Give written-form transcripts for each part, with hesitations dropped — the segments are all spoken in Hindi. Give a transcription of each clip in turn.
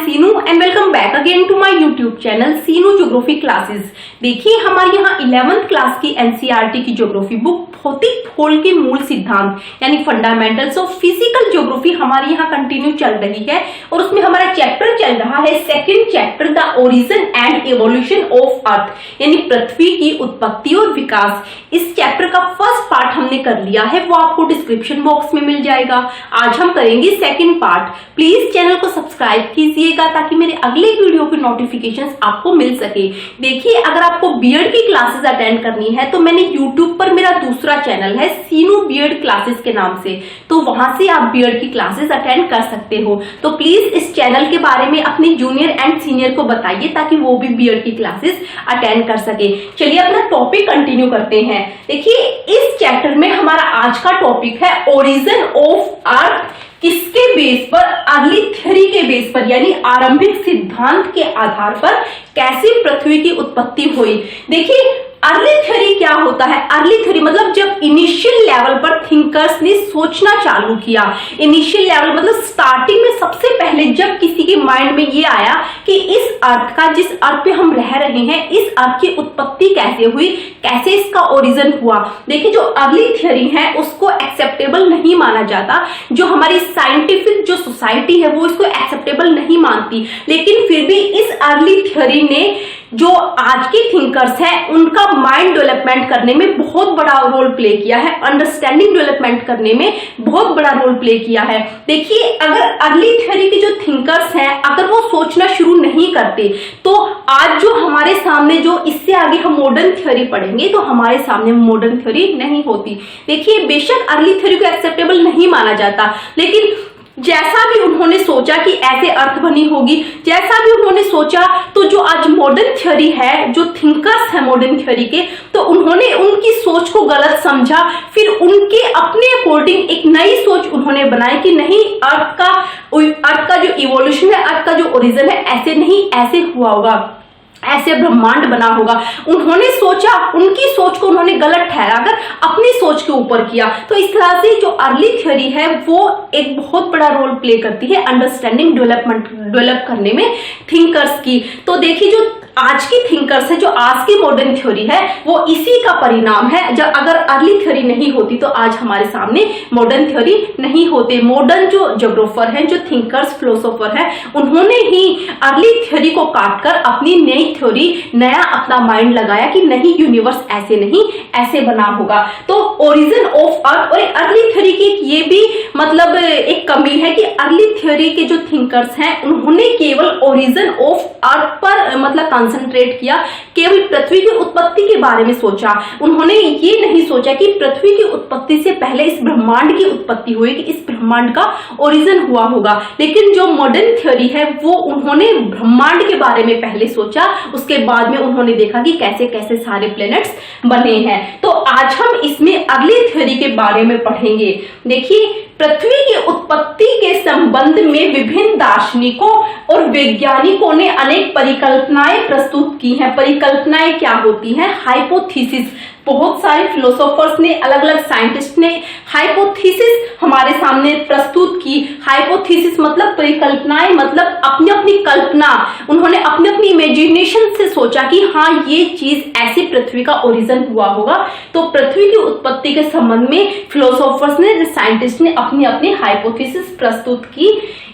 Seenu and welcome back again to my YouTube channel Seenu geography classes. देखिए हमारे यहाँ 11th क्लास की एनसीईआरटी की ज्योग्राफी बुक भौतिक खोल के मूल सिद्धांत यानी फंडामेंटल्स ऑफ फिजिकल ज्योग्राफी हमारे यहाँ कंटिन्यू चल रही है और उसमें हमारा चैप्टर चल रहा है second chapter the origin and evolution of earth यानी पृथ्वी की उत्पत्ति और विकास। इस चैप्टर का फर्स्ट पार्ट हमने कर लिया है, वो आपको डिस्क्रिप्शन बॉक्स में मिल जाएगा। आज हम करेंगे सेकंड पार्ट। प्लीज चैनल को सब्सक्राइब कीजिएगा ताकि मेरे अगले वीडियो की नोटिफिकेशंस आपको मिल सके। देखिए अगर आपको बीएड की क्लासेस अटेंड करनी है तो मैंने यूट्यूब पर मेरा दूसरा चैनल है सीनू बीएड क्लासेस के नाम से, तो वहां से आप बीएड की क्लासेस अटेंड कर सकते हो। तो प्लीज इस चैनल के बारे में अपने जूनियर एंड सीनियर को बताइए ताकि वो भी बीएड की क्लासेस अटेंड कर सके। चलिए अपना टॉपिक कंटिन्यू करते हैं। देखिए इस चैप्टर में हमारा आज का टॉपिक है ओरिजिन ऑफ अर्थ। किसके बेस पर? अर्ली थ्योरी के बेस पर यानी आरंभिक सिद्धांत के आधार पर कैसे पृथ्वी की उत्पत्ति हुई। देखिए अर्ली थ्योरी क्या होता है? अर्ली थ्योरी मतलब जब इनिशियल लेवल पर थिंकर्स ने सोचना चालू किया। इनिशियल लेवल मतलब स्टार्टिंग में सबसे पहले जब किसी के माइंड में ये आया कि इस अर्थ का, जिस अर्थ पे हम रह रहे हैं, इस अर्थ की उत्पत्ति कैसे हुई, कैसे इसका ओरिजिन हुआ। देखिए जो अर्ली थ्योरी है उसको एक्सेप्टेबल नहीं माना जाता, जो हमारी साइंटिफिक जो सोसाइटी है वो इसको एक्सेप्टेबल नहीं मानती, लेकिन फिर भी इस अर्ली थ्योरी ने जो आज के थिंकर्स हैं उनका माइंड डेवलपमेंट करने में बहुत बड़ा रोल प्ले किया है, अंडरस्टैंडिंग डेवलपमेंट करने में बहुत बड़ा रोल प्ले किया है। देखिए अगर अर्ली थ्योरी के जो थिंकर्स हैं अगर वो सोचना शुरू नहीं करते तो आज जो हमारे सामने जो इससे आगे हम मॉडर्न थ्योरी पढ़ेंगे तो हमारे सामने मॉडर्न थ्योरी नहीं होती। देखिए बेशक अर्ली थ्योरी को एक्सेप्टेबल नहीं माना जाता, लेकिन जैसा भी उन्होंने सोचा कि ऐसे अर्थ बनी होगी, जैसा भी उन्होंने सोचा, तो जो आज मॉडर्न थ्योरी है, जो थिंकर्स है मॉडर्न थ्योरी के, तो उन्होंने उनकी सोच को गलत समझा। फिर उनके अपने अकॉर्डिंग एक नई सोच उन्होंने बनाई कि नहीं अर्थ का जो इवोल्यूशन है, अर्थ का जो ओरिजिन है ऐसे नहीं, ऐसे हुआ होगा, ऐसे ब्रह्मांड बना होगा। उन्होंने सोचा, उनकी सोच को उन्होंने गलत ठहराकर अपनी सोच के ऊपर किया। तो इस तरह से जो अर्ली थ्योरी है वो एक बहुत बड़ा रोल प्ले करती है अंडरस्टैंडिंग डेवलप करने में थिंकर्स की। तो देखिए जो आज की थिंकर्स है, जो आज की मॉडर्न थ्योरी है, वो इसी का परिणाम है। जब अगर अर्ली थ्योरी नहीं होती तो आज हमारे सामने मॉडर्न थ्योरी नहीं होते। मॉडर्न जो ज्योग्राफर हैं, जो थिंकर्स फिलोसोफर हैं, उन्होंने ही अर्ली थ्योरी को काटकर अपनी नई थ्योरी, नया अपना माइंड लगाया कि नहीं यूनिवर्स ऐसे नहीं, ऐसे बना होगा। तो ओरिजिन ऑफ अर्थ और अर्ली थ्योरी की ये भी मतलब एक कमी है कि अर्ली थ्योरी के जो थिंकर्स हैं उन्होंने केवल ओरिजिन ऑफ अर्थ पर मतलब कंसंट्रेट किया, केवल पृथ्वी की उत्पत्ति के बारे में सोचा। उन्होंने ये नहीं सोचा कि पृथ्वी की उत्पत्ति से पहले इस ब्रह्मांड की उत्पत्ति हुई, कि इस ब्रह्मांड का ओरिजिन हुआ होगा। लेकिन जो मॉडर्न थ्योरी है वो उन्होंने ब्रह्मांड के बारे में पहले सोचा, उसके बाद में उन्होंने देखा कि कैसे कैसे सारे प्लैनेट्स बने हैं। तो आज हम इसमें अर्ली थ्योरी के बारे में पढ़ेंगे। देखिए पृथ्वी की उत्पत्ति के संबंध में विभिन्न दार्शनिकों और वैज्ञानिकों ने अनेक परिकल्पनाएं प्रस्तुत की हैं। परिकल्पनाएं क्या होती हैं? हाइपोथेसिस। बहुत सारे फिलोसोफर्स ने, अलग अलग साइंटिस्ट ने हाइपोथेसिस हमारे सामने प्रस्तुत की। हाइपोथेसिस मतलब परिकल्पनाएं, मतलब अपनी अपनी कल्पना, उन्होंने अपनी अपनी इमेजिनेशन से सोचा कि हाँ ये चीज ऐसे पृथ्वी का ओरिजिन हुआ होगा। तो पृथ्वी की उत्पत्ति के संबंध में फिलोसोफर्स ने, साइंटिस्ट ने अपनी अपनी हाइपोथेसिस प्रस्तुत की।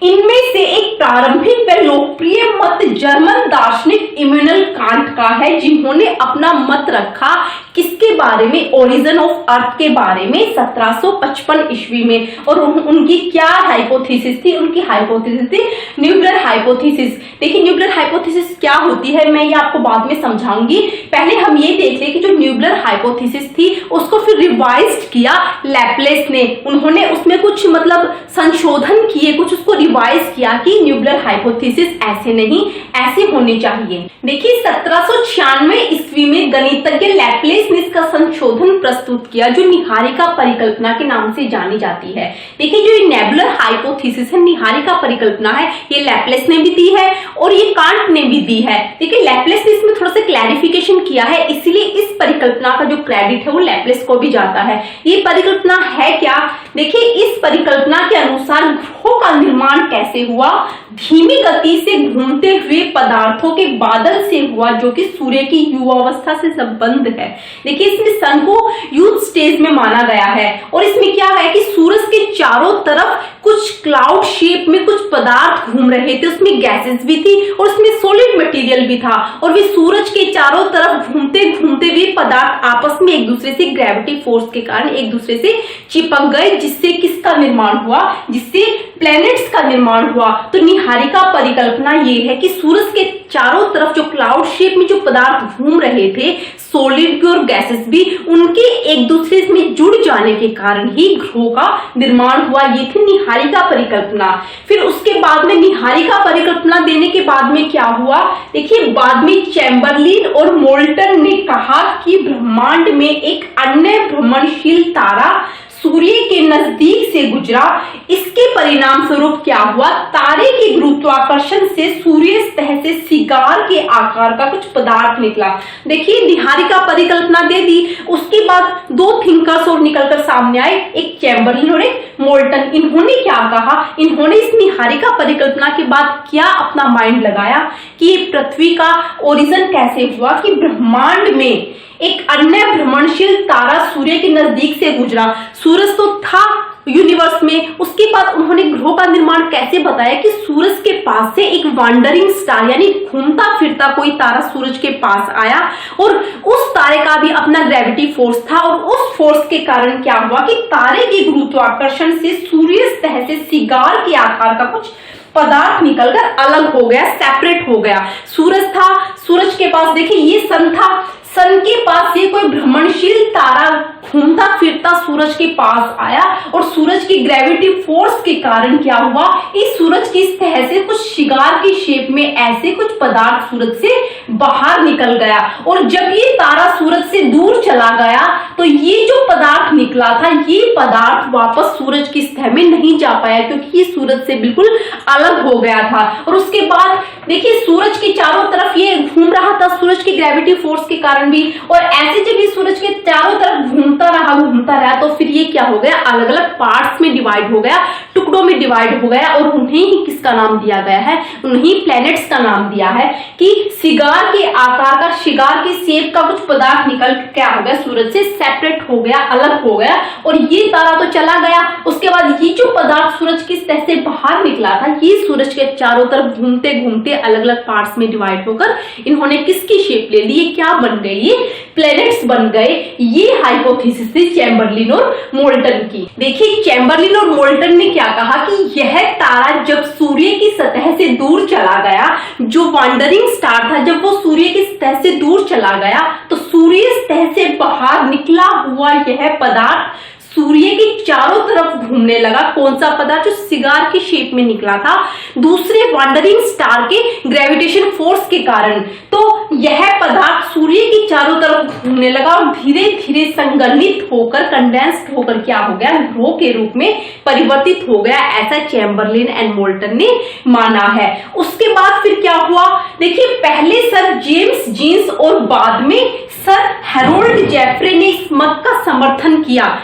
इनमें से एक प्रारंभिक व लोकप्रिय मत जर्मन दार्शनिक इमैनुएल कांट का है, जिन्होंने अपना मत रखा किसके बारे में? ओरिजिन ऑफ अर्थ के बारे में 1755 ईस्वी में। और उनकी क्या हाइपोथेसिस थी? उनकी हाइपोथेसिस थी न्यूक्लियर हाइपोथेसिस। देखिए न्यूक्लियर हाइपोथेसिस क्या होती है मैं ये आपको बाद में समझाऊंगी। पहले हम ये देख लें कि जो न्यूक्लियर हाइपोथेसिस थी उसको फिर रिवाइज किया लैपलेस ने। उन्होंने उसमें कुछ मतलब संशोधन किए, कुछ उसको रिवाइज किया कि न्यूक्लियर हाइपोथेसिस ऐसे नहीं, ऐसे होने चाहिए। देखिए 1796 ईस्वी में गणितज्ञ लैपलेस ने इसका संशोधन प्रस्तुत किया, जो निहारिका परिकल्पना के नाम से जानी जाती है। देखिए जो नेबुलर हाइपोथेसिस है, निहारिका परिकल्पना है, ये लैपलेस ने भी दी है और ये कांट ने भी दी है। देखिए लैपलेस ने इसमें थोड़ा सा क्लैरिफिकेशन किया है, इसलिए इस परिकल्पना का जो क्रेडिट है वो लैपलेस को भी जाता है। ये परिकल्पना है क्या देखिए इस परिकल्पना के अनुसार ग्रहों का निर्माण कैसे हुआ, धीमी गति से घूमते हुए पदार्थों के बादल से हुआ जो कि सूर्य की युवावस्था से संबंध है। देखिए इसमें सन को यूथ स्टेज में माना गया है और इसमें क्या है कि सूरज के चारों तरफ कुछ क्लाउड शेप में कुछ पदार्थ घूम रहे थे, उसमें गैसेस भी थी और उसमें सॉलिड मटेरियल भी था और वे सूरज के चारों तरफ घूमते घूमते वे पदार्थ आपस में एक दूसरे से ग्रेविटी फोर्स के कारण एक दूसरे से चिपक गए, जिससे किसका निर्माण हुआ, जिससे प्लैनेट्स का निर्माण हुआ। तो निहारिका परिकल्पना ये है कि सूरज के चारों तरफ जो क्लाउड शेप में जो पदार्थ घूम रहे थे, सॉलिड भी और गैसेस भी, उनके एक दूसरे में जुड़ जाने के कारण ही ग्रहों का निर्माण हुआ। ये थी निहारिका परिकल्पना। फिर उसके बाद में निहारिका परिकल्पना देने के बाद में क्या हुआ, देखिए बाद में चैम्बरलिन और मोल्टन ने कहा कि ब्रह्मांड में एक अन्य भ्रमणशील तारा सूर्य के नजदीक से गुजरा। इसके परिणाम स्वरूप क्या हुआ, तारे के गुरुत्वाकर्षण से सूर्य सतह से सिगार के आकार का कुछ पदार्थ निकला। देखिए निहारिका परिकल्पना दे दी, उसके बाद दो थिंकर्स और निकलकर सामने आए, एक चैम्बरलिन और एक मोल्टन। इन्होंने क्या कहा, इन्होंने इस निहारिका परिकल्पना के बाद क्या अपना माइंड लगाया कि पृथ्वी का ओरिजिन कैसे हुआ, कि ब्रह्मांड में एक अन्य भ्रमणशील तारा सूर्य के नजदीक से गुजरा। सूरज तो था यूनिवर्स में, उसके बाद उन्होंने ग्रहों का निर्माण कैसे बताया कि सूरज के पास से एक वांडरिंग स्टार यानी घूमता फिरता कोई तारा सूरज के पास आया और उस तारे का भी अपना ग्रेविटी फोर्स था और उस फोर्स के कारण क्या हुआ कि तारे के गुरुत्वाकर्षण से सूर्य सतह से सिगार के आकार का कुछ पदार्थ निकलकर अलग हो गया, सेपरेट हो गया। सूरज था, सूरज के पास देखिए ये सन था, सन के पास ये कोई भ्रमणशील तारा घूमता फिरता सूरज के पास आया और सूरज की ग्रेविटी फोर्स के कारण क्या हुआ, इस सूरज की सतह से कुछ शिगार की शेप में ऐसे कुछ पदार्थ सूरज से बाहर निकल गया और जब ये तारा सूरज से दूर चला गया तो ये जो पदार्थ निकला था, ये पदार्थ वापस सूरज की सतह में नहीं जा पाया क्योंकि ये सूरज से बिल्कुल अलग हो गया था। और उसके बाद देखिए सूरज के चारों तरफ ये घूम रहा था सूरज की ग्रेविटी फोर्स के कारण भी, और ऐसे जब ये सूरज के चारों तरफ घूमता रहा तो फिर ये क्या हो गया, अलग अलग पार्ट्स में डिवाइड हो गया, टुकड़ों में डिवाइड हो गया और उन्हें ही किसका नाम दिया गया है, उन्हीं प्लैनेट्स का नाम दिया है कि सिगार के आकार का, शिगार के शेप का कुछ पदार्थ निकल क्या हो गया, सूरज से सेपरेट हो गया, अलग हो गया और ये तारा तो चला गया। उसके बाद ये जो पदार्थ सूरज की सतह से बाहर निकला था, ये सूरज के चारों तरफ घूमते घूमते अलग अलग पार्ट्स में डिवाइड होकर इन्होंने किसकी शेप ले ली, ये क्या बन गए, ये प्लैनेट्स बन गए। ये हाइपोथेसिस थी चैम्बरलिन और मोल्टन की। देखिए चैम्बरलिन और मोल्टन ने क्या कहा कि यह तारा जब सूर्य की सतह से दूर चला गया, जो वांडरिंग स्टार था, जब वो सूर्य की सतह से दूर चला गया तो सूर्य सतह से बाहर निकला हुआ यह पदार्थ सूर्य के चारों तरफ घूमने लगा। कौन सा पदार्थ, जो सिगार की शेप में निकला था दूसरे वांडरिंग स्टार के ग्रेविटेशन फोर्स के कारण। तो यह पदार्थ सूर्य के चारों तरफ घूमने लगा और धीरे धीरे संगठित होकर, कंडेंस्ड होकर क्या हो गया, ग्रह के रूप में परिवर्तित हो गया। ऐसा चैम्बरलिन एंड मोल्टन ने माना है। उसके बाद फिर क्या हुआ, देखिए पहले सर जेम्स जीन्स और बाद में सर हैरोल्ड जेफरे ने इस मत का समर्थन किया।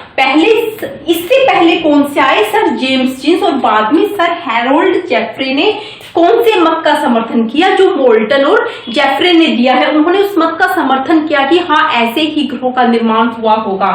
इससे पहले कौन से आए, सर जेम्स जीन्स और बाद में सर हैरोल्ड जेफरे ने कौन से मत का समर्थन किया, जो मोल्टन और जेफरे ने दिया है। उन्होंने उस मत का समर्थन किया कि हाँ ऐसे ही ग्रहों का निर्माण हुआ होगा।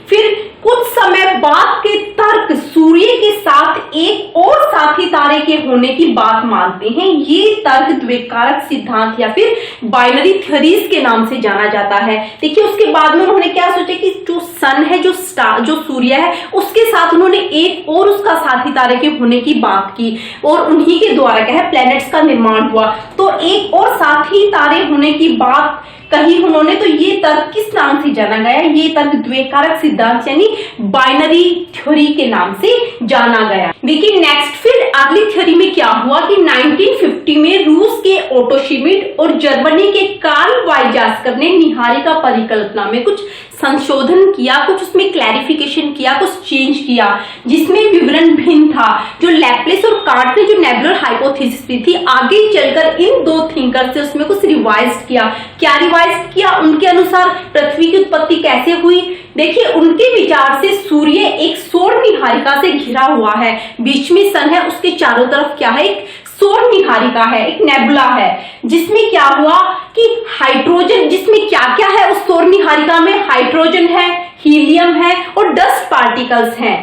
फिर कुछ समय बाद के तर्क सूर्य के साथ एक और साथी तारे के होने की बात मानते हैं। ये तर्क द्वैकारक सिद्धांत या फिर बाइनरी थ्योरीज के नाम से जाना जाता है। देखिए उसके बाद में उन्होंने क्या सोचा कि जो सन है, जो स्टार, जो सूर्य है, उसके साथ उन्होंने एक और उसका साथी तारे के होने की बात की और उन्हीं के द्वारा क्या है प्लैनेट्स का निर्माण हुआ। तो एक और साथी तारे होने की बात कही उन्होंने, तो ये तर्क किस नाम से जाना गया, ये तर्क द्वैकारक सिद्धांत यानी बाइनरी थ्योरी के नाम से जाना गया। देखिए नेक्स्ट फिर अगली थ्योरी में क्या हुआ कि 1950 में रूस के ओटो श्मिड और जर्मनी के कार्ल वाइजास्कर ने निहारिका परिकल्पना में कुछ संशोधन किया, कुछ उसमें क्लैरिफिकेशन किया, कुछ चेंज किया, जिसमें विवरण भिन्न था। जो लैप्लेस और कार्ट ने जो नेबुलर हाइपोथेसिस दी थी, आगे चलकर इन दो थिंकर से उसमें कुछ रिवाइज किया। क्या रिवाइज किया, उनके अनुसार पृथ्वी की उत्पत्ति कैसे हुई। देखिए उनके विचार से सूर्य एक सौर निहारिका से घिरा हुआ है, बीच में सन है, उसके चारों तरफ क्या है, एक सौर निहारिका है, एक नेबुला है, जिसमें क्या हुआ कि हाइड्रोजन, जिसमें क्या क्या है उस सौर निहारिका में, हाइड्रोजन है, हीलियम है और डस्ट पार्टिकल्स हैं।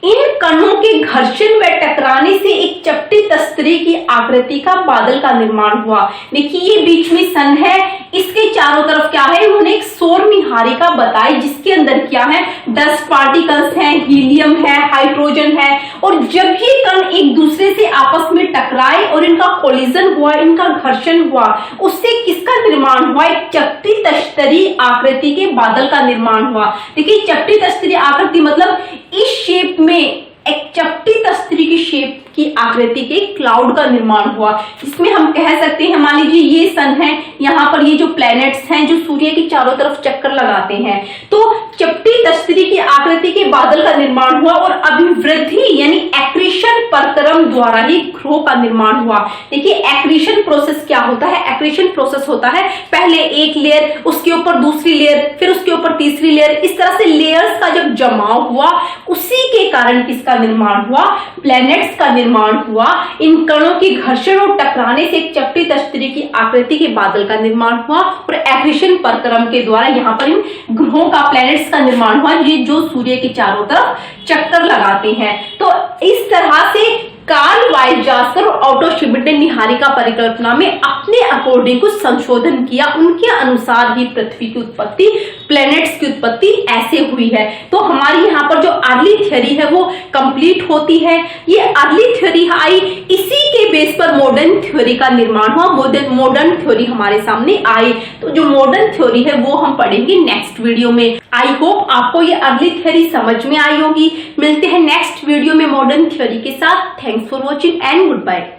इन कणों के घर्षण व टकराने से एक चपटी तस्तरी की आकृति का बादल का निर्माण हुआ। देखिए ये बीच में सन है, इसके चारों तरफ क्या है, उन्होंने एक सौर निहारिका बताई जिसके अंदर क्या है, डस्ट पार्टिकल्स हैं, हीलियम है, हाइड्रोजन है। और जब ये कण एक दूसरे से आपस में टकराए और इनका कोलिजन हुआ, इनका घर्षण हुआ, उससे किसका निर्माण हुआ, एक चपटी तस्तरी आकृति के बादल का निर्माण हुआ। देखिए चपटी तस्तरी आकृति मतलब इस शेप में एक चपटी तस्तरी की शेप की आकृति के क्लाउड का निर्माण हुआ, जिसमें हम कह सकते हैं, मान लीजिए ये सन है, यहाँ पर ये जो प्लैनेट्स हैं जो सूर्य के चारों तरफ चक्कर लगाते हैं, तो चपटी तस्तरी की आकृति के बादल का निर्माण हुआ और अभिवृद्धि यानी एक्रीशन परक्रम द्वारा ही ग्रहों का निर्माण हुआ। देखिए एक्रीशन प्रोसेस क्या होता है, एक्रीशन प्रोसेस होता है पहले एक लेयर, उसके ऊपर दूसरी लेयर, फिर उसके ऊपर तीसरी लेयर, इस तरह से लेयर्स का जब जमाव हुआ उसी के कारण किसका निर्माण हुआ, प्लैनेट्स का निर्माण हुआ। इन कणों के घर्षण और टकराने से एक चपटी तस्तरी की आकृति के बादल का निर्माण हुआ और एक्रीशन परक्रम के द्वारा यहाँ पर इन ग्रहों का, प्लैनेट्स का निर्माण हुआ, ये जो सूर्य के चारों तरफ चक्कर लगाते हैं। तो इस तरह से कार्ल वाइसजास्कर और ऑटो श्मिट ने निहारिका परिकल्पना में अपने अकॉर्डिंग कुछ संशोधन किया, उनके अनुसार ही पृथ्वी की उत्पत्ति, प्लैनेट्स की उत्पत्ति ऐसे हुई है। तो हमारी यहाँ पर जो अर्ली थ्योरी है वो कंप्लीट होती है। ये अर्ली थ्योरी आई, इसी के बेस पर मॉडर्न थ्योरी का निर्माण हुआ, मॉडर्न थ्योरी हमारे सामने आई। तो जो मॉडर्न थ्योरी है वो हम पढ़ेंगे नेक्स्ट वीडियो में। आई होप आपको ये अर्ली थ्योरी समझ में आई होगी। मिलते हैं नेक्स्ट वीडियो में मॉडर्न थ्योरी के साथ। Thanks for watching and good bye.